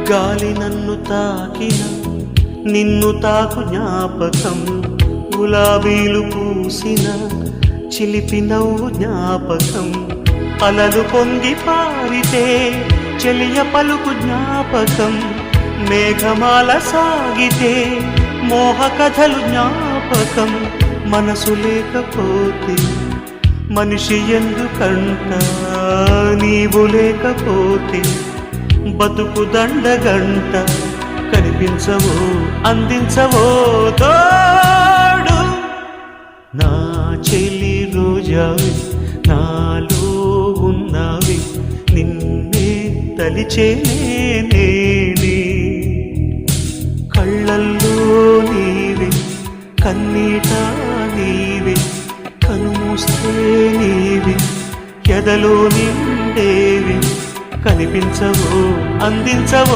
గాలి నన్ను తాకిన నిన్ను తాకు జ్ఞాపకం, గులాబీలు పూసిన చిలిపి నవ్వు జ్ఞాపకం, అలలు పొంగి పారితే చెలియ పలుకు జ్ఞాపకం, మేఘమాల సాగితే మోహ కథలు జ్ఞాపకం. మనసు లేకపోతే మనిషి ఎందుకంట, నీవు లేకపోతే బతుకు దండగంట. కనిపించవో అందించవో తోడు, నా చెలి రోజావి నాలో ఉన్నవి, నిన్నే తలిచేనే. కళ్ళల్లో నీవే కన్నీట నీవే, కనుమూస్తే నీవే ఎదలో నిండేవి. కనిపించవో అందించవో